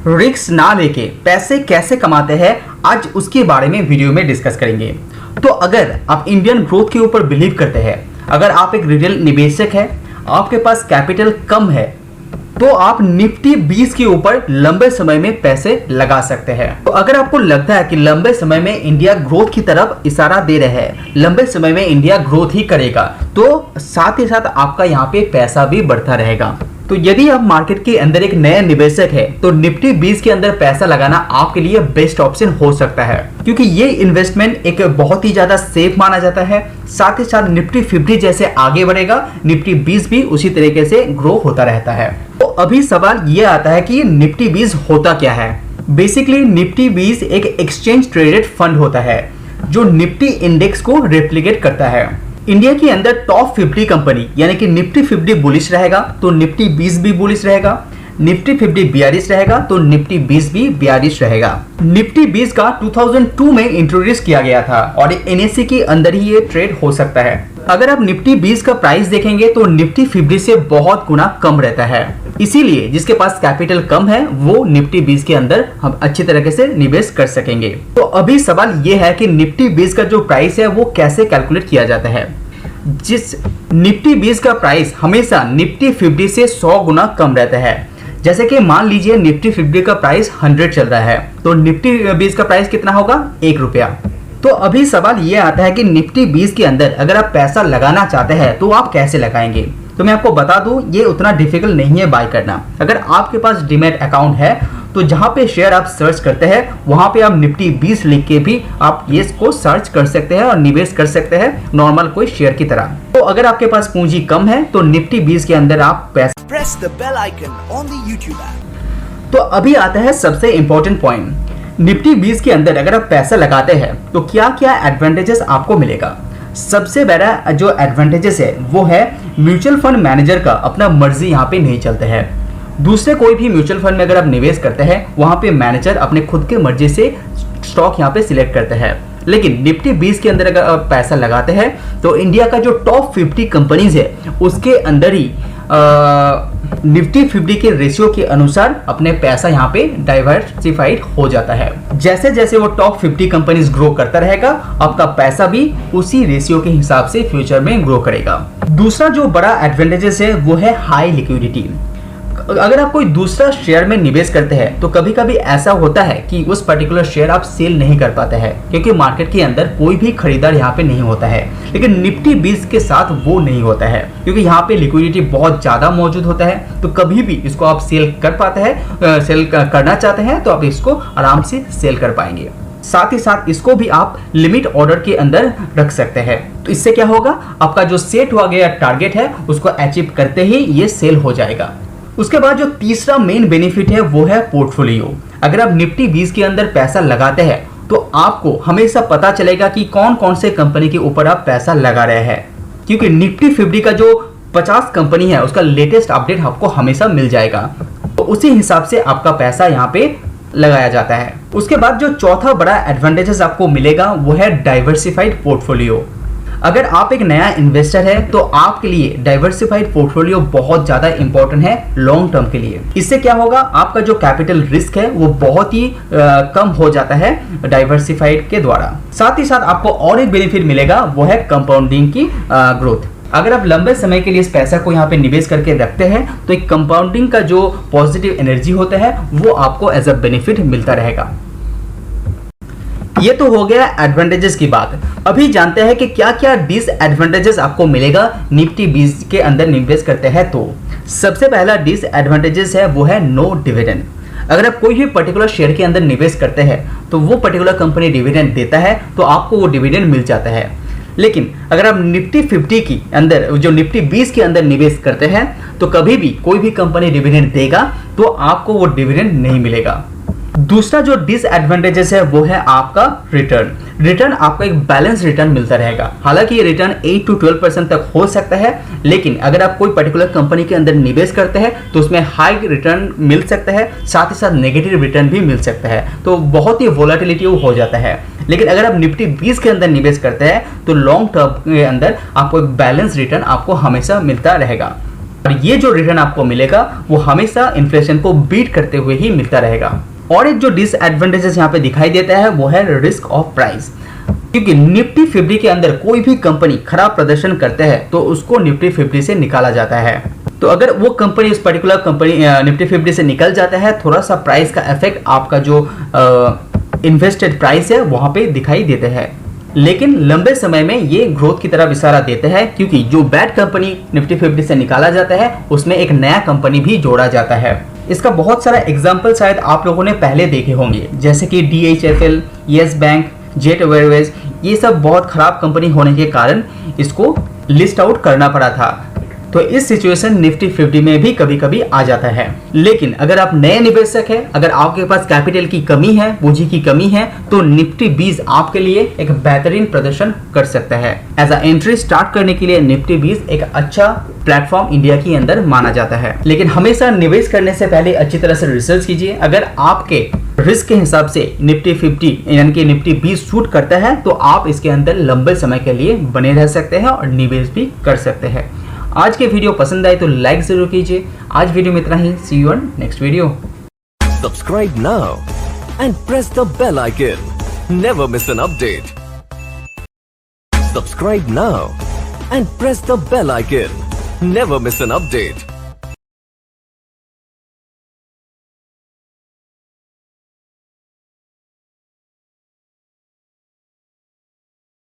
Risk ना लेके पैसे कैसे कमाते हैं, आज उसके बारे में वीडियो में डिस्कस करेंगे। तो अगर आप इंडियन ग्रोथ के ऊपर बिलीव करते हैं, अगर आप एक रिटेल निवेशक है, आपके पास कैपिटल कम है, तो आप निफ्टी 20 के ऊपर लंबे समय में पैसे लगा सकते हैं। तो अगर आपको लगता है कि लंबे समय में इंडिया ग्रोथ की तरफ इशारा दे रहे हैं, लंबे समय में इंडिया ग्रोथ ही करेगा, तो साथ ही साथ आपका यहाँ पे पैसा भी बढ़ता रहेगा। तो यदि आप मार्केट के अंदर एक नया निवेशक है, तो निफ्टी 20 के अंदर पैसा लगाना आपके लिए बेस्ट ऑप्शन हो सकता है, क्योंकि ये इन्वेस्टमेंट एक बहुत ही ज्यादा सेफ माना जाता है। साथ ही साथ निफ्टी 50 जैसे आगे बढ़ेगा, निफ्टी 20 भी उसी तरीके से ग्रो होता रहता है। तो अभी सवाल ये आता है कि निफ्टी 20 होता क्या है। बेसिकली निफ्टी 20 एक एक्सचेंज ट्रेडेड फंड होता है जो निफ्टी इंडेक्स को रेप्लिकेट करता है। इंडिया के अंदर टॉप 50 कंपनी यानी कि निफ्टी 50 बुलिश रहेगा तो निफ्टी 20 भी बुलिश रहेगा, निफ्टी 50 बेयरिश रहेगा तो निफ्टी 20 भी बेयरिश रहेगा। निफ्टी 20 का 2002 में इंट्रोड्यूस किया गया था और एनएससी के अंदर ही ये ट्रेड हो सकता है। अगर आप निफ्टी 20 का प्राइस देखेंगे तो निफ्टी 50 से बहुत गुना कम रहता है, इसीलिए जिसके पास कैपिटल कम है वो निफ्टी 20 के अंदर हम अच्छी तरीके से निवेश कर सकेंगे। तो अभी सवाल ये है कि निफ्टी 20 का जो प्राइस है वो कैसे कैलकुलेट किया जाता है। जिस निफ्टी 20 का प्राइस हमेशा निफ्टी 50 से 100 गुना कम रहता है। जैसे कि मान लीजिए निफ्टी 50 का प्राइस 100 चल रहा है, तो निफ्टी 20 का प्राइस कितना होगा, 1 रुपया। तो अभी सवाल ये आता है कि निफ्टी 20 के अंदर अगर आप पैसा लगाना चाहते हैं तो आप कैसे लगाएंगे। तो मैं आपको बता दूं, ये उतना डिफिकल्ट नहीं है बाय करना। अगर आपके पास डीमैट अकाउंट है तो जहां पे शेयर आप सर्च करते हैं वहां पे आप निफ्टी 20 लिख के भी आप ये को सर्च कर सकते हैं और निवेश कर सकते हैं नॉर्मल कोई शेयर की तरह। तो अगर आपके पास पूंजी कम है तो निफ्टी 20 के अंदर आप पैसा Press the bell icon on the YouTube app. तो अभी आता है सबसे इंपॉर्टेंट पॉइंट। निफ्टी 20 के अंदर अगर आप पैसा लगाते हैं तो क्या क्या एडवांटेजेस आपको मिलेगा। सबसे बड़ा जो एडवांटेजेस है वो है म्यूचुअल फंड मैनेजर का अपना मर्जी यहाँ पे नहीं चलता है। दूसरे कोई भी म्यूचुअल फंड में अगर आप निवेश करते हैं वहां पे मैनेजर अपने खुद के मर्जी से स्टॉक यहाँ पे सिलेक्ट करते हैं, लेकिन निफ्टी 20 के अंदर अगर आप पैसा लगाते हैं तो इंडिया का जो टॉप 50 कंपनीज है उसके अंदर ही निफ्टी 50 के रेशियो के अनुसार अपने पैसा यहाँ पे डाइवर्सिफाइड हो जाता है। जैसे जैसे वो टॉप 50 कंपनीज ग्रो करता रहेगा, आपका पैसा भी उसी रेशियो के हिसाब से फ्यूचर में ग्रो करेगा। दूसरा जो बड़ा एडवांटेजेस है वो है हाई लिक्विडिटी। अगर आप कोई दूसरा शेयर में निवेश करते हैं तो कभी कभी ऐसा होता है कि उस पर्टिकुलर शेयर आप सेल नहीं कर पाते हैं, क्योंकि मार्केट के अंदर कोई भी खरीदार यहाँ पे नहीं होता है। लेकिन निफ्टी 20 के साथ वो नहीं होता है, क्योंकि यहाँ पे लिक्विडिटी बहुत ज्यादा मौजूद होता है। तो कभी भी इसको आप सेल कर पाते हैं, सेल करना चाहते हैं तो आप इसको आराम से सेल कर पाएंगे। साथ ही साथ इसको भी आप लिमिट ऑर्डर के अंदर रख सकते हैं। तो इससे क्या होगा, आपका जो सेट हुआ गया टारगेट है उसको अचीव करते ही ये सेल हो जाएगा। उसके बाद जो तीसरा मेन बेनिफिट है वो है पोर्टफोलियो। अगर आप निफ्टी 20 के अंदर पैसा लगाते हैं तो आपको हमेशा पता चलेगा कि कौन कौन से कंपनी के ऊपर आप पैसा लगा रहे हैं, क्योंकि निफ्टी 50 का जो 50 कंपनी है उसका लेटेस्ट अपडेट आपको हमेशा मिल जाएगा। तो उसी हिसाब से आपका पैसा यहाँ पे लगाया जाता है। उसके बाद जो चौथा बड़ा एडवांटेजेस आपको मिलेगा वो है डाइवर्सिफाइड पोर्टफोलियो। अगर आप एक नया इन्वेस्टर है तो आपके लिए डाइवर्सिफाइड पोर्टफोलियो बहुत ज्यादा इंपॉर्टेंट है लॉन्ग टर्म के लिए। इससे क्या होगा, आपका जो कैपिटल रिस्क है वो बहुत ही कम हो जाता है डाइवर्सिफाइड के द्वारा। साथ ही साथ आपको और एक बेनिफिट मिलेगा वो है कंपाउंडिंग की ग्रोथ। अगर आप लंबे समय के लिए इस पैसा को यहाँ पे निवेश करके रखते हैं तो एक कंपाउंडिंग का जो पॉजिटिव एनर्जी होता है वो आपको एज अ बेनिफिट मिलता रहेगा। ये तो हो गया एडवांटेजेस की बात। अभी जानते हैं कि क्या क्या डिसएडवांटेजेस आपको मिलेगा निफ्टी 20 के अंदर निवेश करते हैं। तो सबसे पहला डिसएडवांटेजेस है वो है नो डिविडेंड। अगर आप कोई भी पर्टिकुलर शेयर के अंदर निवेश करते हैं तो वो पर्टिकुलर कंपनी डिविडेंड देता है तो आपको वो डिविडेंड मिल जाता है। लेकिन अगर आप निफ्टी 50 की अंदर जो निफ्टी 20 के अंदर निवेश करते हैं तो कभी भी कोई भी कंपनी डिविडेंड देगा तो आपको वो डिविडेंड नहीं मिलेगा। दूसरा जो डिसएडवांटेजेस है वो है आपका रिटर्न आपको एक बैलेंस रिटर्न मिलता रहेगा। हालांकि ये रिटर्न 8 to 12% तक हो सकता है, लेकिन अगर आप कोई पर्टिकुलर कंपनी के अंदर निवेश करते हैं तो उसमें हाई रिटर्न मिल सकता है, साथ ही साथ नेगेटिव रिटर्न भी मिल सकता है, तो बहुत ही वोलेटिलिटी हो जाता है। लेकिन अगर आप निफ्टी 20 के अंदर निवेश करते हैं तो लॉन्ग टर्म के अंदर आपको एक बैलेंस रिटर्न आपको हमेशा मिलता रहेगा। और ये जो रिटर्न आपको मिलेगा वो हमेशा इन्फ्लेशन को बीट करते हुए ही मिलता रहेगा। और एक जो डिसएडवांटेजेस यहाँ पे दिखाई देता है वो है रिस्क ऑफ प्राइस, क्योंकि निफ्टी 50 के अंदर कोई भी कंपनी खराब प्रदर्शन करते हैं तो उसको निफ्टी 50 से निकाला जाता है। तो अगर वो कंपनी उस पर्टिकुलर कंपनी निफ्टी 50 से निकल जाता है, थोड़ा सा प्राइस का इफेक्ट आपका जो इन्वेस्टेड प्राइस है वहां पे दिखाई देते हैं, लेकिन लंबे समय में ये ग्रोथ की तरफ इशारा देते हैं, क्योंकि जो बैड कंपनी निफ्टी 50 से निकाला जाता है उसमें एक नया कंपनी भी जोड़ा जाता है। इसका बहुत सारा एग्जाम्पल शायद आप लोगों ने पहले देखे होंगे, जैसे कि DHFL, yes bank, jet Airways, ये सब बहुत खराब कंपनी होने के कारण इसको लिस्ट आउट करना पड़ा था। तो इस सिचुएशन निफ्टी 50 में भी कभी कभी आ जाता है। लेकिन अगर आप नए निवेशक हैं, अगर आपके पास कैपिटल की कमी है, पूंजी की कमी है, तो निफ्टी 20 आपके लिए एक बेहतरीन प्रदर्शन कर सकता है। एज अ एंट्री स्टार्ट करने के लिए निफ्टी 20 एक अच्छा प्लेटफॉर्म इंडिया के अंदर माना जाता है। लेकिन हमेशा निवेश करने से पहले अच्छी तरह से रिसर्च कीजिए। अगर आपके रिस्क के हिसाब से निफ्टी 50 यानी कि निफ्टी 20 शूट करता है तो आप इसके अंदर लंबे समय के लिए बने रह सकते हैं और निवेश भी कर सकते हैं। आज के वीडियो पसंद आए तो लाइक जरूर कीजिए। आज वीडियो में इतना ही। See you on next video. Subscribe now and press the bell icon. Never miss an update. Subscribe now and press the bell icon. Never miss an update.